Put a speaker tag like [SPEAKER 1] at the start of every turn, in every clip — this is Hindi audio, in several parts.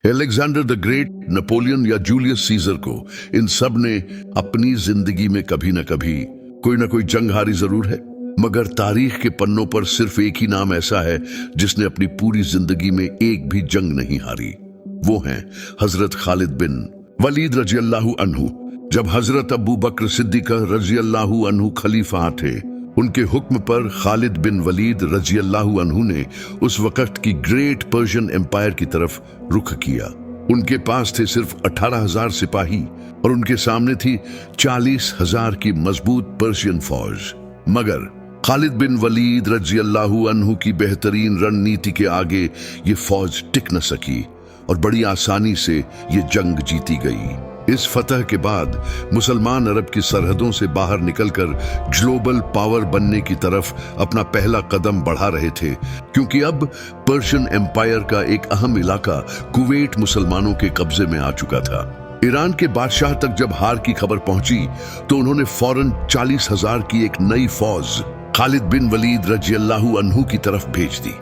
[SPEAKER 1] एलेक्जेंडर द ग्रेट, नेपोलियन या जूलियस सीजर को इन सब ने अपनी जिंदगी में कभी न कोई जंग हारी जरूर है, मगर तारीख के पन्नों पर सिर्फ एक ही नाम ऐसा है जिसने अपनी पूरी जिंदगी में एक भी जंग नहीं हारी। वो हैं हजरत खालिद बिन वलीद रजी अल्लाहु अन्हु। जब हजरत अबू बकर सिद्दीक रजी अल्लाहु अन्हु खलीफा थे, उनके हुक्म पर खालिद बिन वलीद रजी अल्लाहु अन्हु ने उस वक्त की ग्रेट पर्शियन एम्पायर की तरफ रुख किया। उनके पास थे सिर्फ 18,000 सिपाही और उनके सामने थी 40,000 की मजबूत पर्शियन फौज। मगर खालिद बिन वलीद रजी अल्लाहु अन्हु की बेहतरीन रणनीति के आगे ये फौज टिक न सकी और बड़ी आसानी से ये जंग जीती गई। इस फतह के बाद मुसलमान अरब की सरहदों से बाहर निकलकर ग्लोबल पावर बनने की तरफ अपना पहला कदम बढ़ा रहे थे, क्योंकि अब पर्शियन एम्पायर का एक अहम इलाका कुवैत मुसलमानों के कब्जे में आ चुका था। ईरान के बादशाह तक जब हार की खबर पहुंची तो उन्होंने फौरन 40,000 की एक नई फौज खालिद बिन वलीद रजी अल्लाहु अन्हु की तरफ भेज दी।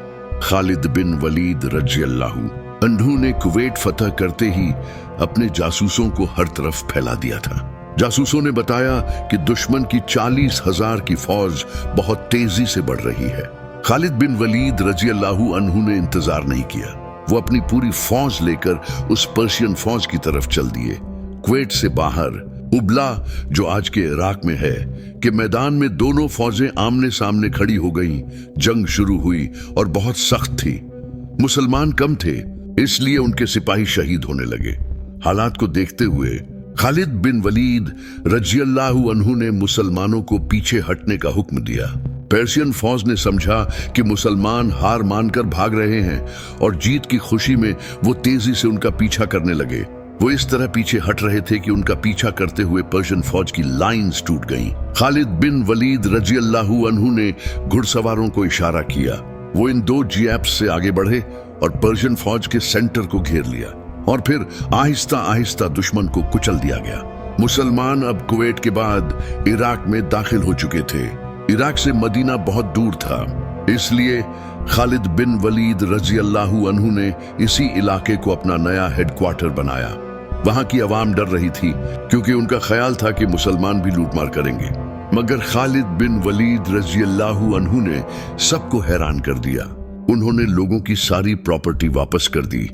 [SPEAKER 1] खालिद बिन वलीद रजी अल्लाहु अन्हु ने कुवैत फतह करते ही अपने जासूसों को हर तरफ फैला दिया था। जासूसों ने बताया कि दुश्मन की 40,000 की फौज बहुत तेजी से बढ़ रही है। खालिद बिन वलीद रजी अल्लाहु अन्हु ने इंतजार नहीं किया। वो अपनी पूरी फौज लेकर उस पर्शियन फौज की तरफ चल दिए। कुवैत से बाहर उबला, जो आज के इराक में है, कि मैदान में दोनों फौजें आमने सामने खड़ी हो गईं। जंग शुरू हुई और बहुत सख्त थी। मुसलमान कम थे, इसलिए उनके सिपाही शहीद होने लगे। हालात को देखते हुए खालिद बिन वलीद रजी अल्लाहु अन्हु ने मुसलमानों को पीछे हटने का हुक्म दिया। पर्शियन फौज ने समझा कि मुसलमान हार मानकर भाग रहे हैं और जीत की खुशी में वो तेजी से उनका पीछा करने लगे। वो इस तरह पीछे हट रहे थे कि उनका पीछा करते हुए पर्शियन फौज की लाइंस टूट गईं। खालिद बिन वलीद रजी अल्लाहु अन्हु ने घुड़सवारों को इशारा किया। वो इन दो जियाप्स से आगे बढ़े और पर्शियन फौज के सेंटर को घेर लिया और फिर आहिस्ता आहिस्ता दुश्मन को कुचल दिया गया। मुसलमान अब कुवैत के बाद इराक में दाखिल हो चुके थे। इराक से मदीना बहुत दूर था, इसलिए खालिद बिन वलीद रजी अल्लाहु अन्हु ने इसी इलाके को अपना नया हेडक्वार्टर बनाया। वहां की आवाम डर रही थी, क्योंकि उनका ख्याल था कि मुसलमान भी लूटमार करेंगे। मगर खालिद बिन वलीद रजी अल्लाहु अन्हु ने सबको हैरान कर दिया। उन्होंने लोगों की सारी प्रॉपर्टी वापस कर दी।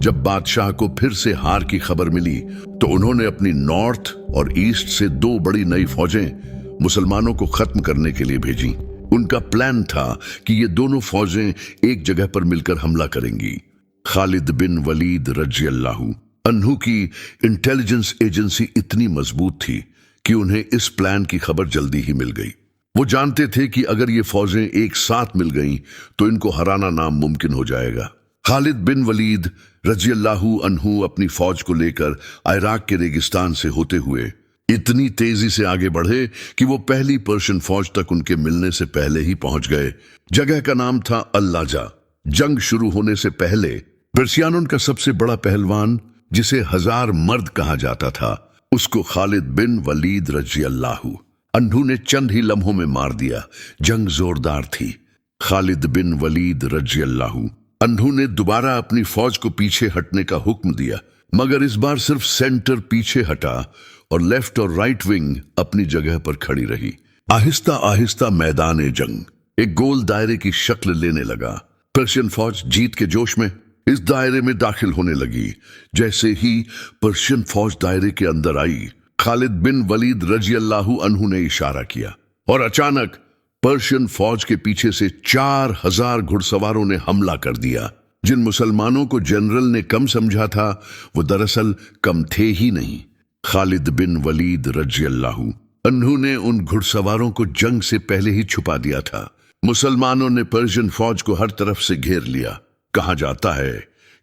[SPEAKER 1] जब बादशाह को फिर से हार की खबर मिली तो उन्होंने अपनी नॉर्थ और ईस्ट से दो बड़ी नई फौजें मुसलमानों को खत्म करने के लिए भेजी। उनका प्लान था कि ये दोनों फौजें एक जगह पर मिलकर हमला करेंगी। खालिद बिन वलीद रजी अल्लाहु अन्हु की इंटेलिजेंस एजेंसी इतनी मजबूत थी कि उन्हें इस प्लान की खबर जल्दी ही मिल गई। वो जानते थे कि अगर ये फौजें एक साथ मिल गईं तो इनको हराना नामुमकिन हो जाएगा। खालिद बिन वलीद रजी अल्लाहु अन्हु अपनी फौज को लेकर इराक के रेगिस्तान से होते हुए इतनी तेजी से आगे बढ़े कि वो पहली पर्शियन फौज तक उनके मिलने से पहले ही पहुंच गए। जगह का नाम था अल्लाजा। जंग शुरू होने से पहले पर्शियानों का सबसे बड़ा पहलवान, जिसे 1000 मर्द कहा जाता था, उसको खालिद बिन वलीद रजी अल्लाहु अन्हु ने चंद ही लम्हों में मार दिया। जंग जोरदार थी। खालिद बिन वलीद रजी अल्लाहु अन्हु ने दोबारा अपनी फौज को पीछे हटने का हुक्म दिया, मगर इस बार सिर्फ सेंटर पीछे हटा और लेफ्ट और राइट विंग अपनी जगह पर खड़ी रही। आहिस्ता आहिस्ता मैदान जंग एक गोल दायरे की शक्ल लेने लगा। पर्शियन फौज जीत के जोश में इस दायरे में दाखिल होने लगी। जैसे ही पर्शियन फौज दायरे के अंदर आई, खालिद बिन वलीद रजी अल्लाहु अन्हु ने इशारा किया और अचानक पर्शियन फौज के पीछे से 4,000 घुड़सवारों ने हमला कर दिया। जिन मुसलमानों को जनरल ने कम समझा था, वो दरअसल कम थे ही नहीं। खालिद बिन वलीद रजी अल्लाहु अन्हु ने उन घुड़सवारों को जंग से पहले ही छुपा दिया था। मुसलमानों ने पर्शियन फौज को हर तरफ से घेर लिया। कहा जाता है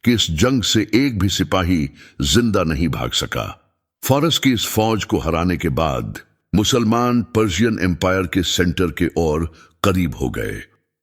[SPEAKER 1] कि इस जंग से एक भी सिपाही जिंदा नहीं भाग सका। फारस की इस फौज को हराने के बाद मुसलमान पर्शियन एम्पायर के सेंटर के और करीब हो गए।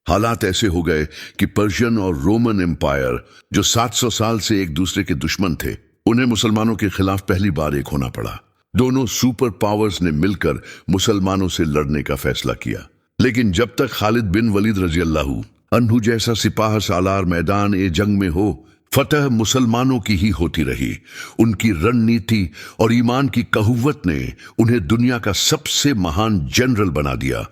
[SPEAKER 1] हालात ऐसे हो गए कि पर्शियन और रोमन एम्पायर, जो 700 साल से एक दूसरे के दुश्मन थे, उन्हें मुसलमानों के खिलाफ पहली बार एक होना पड़ा। दोनों सुपर पावर्स ने मिलकर मुसलमानों से लड़ने का फैसला किया। लेकिन जब तक खालिद बिन वलीद रजी अल्लाहु अन्हु जैसा सिपाह सालार मैदान ए जंग में हो, फतह मुसलमानों की ही होती रही। उनकी रणनीति और ईमान की कहुवत ने उन्हें दुनिया का सबसे महान जनरल बना दिया।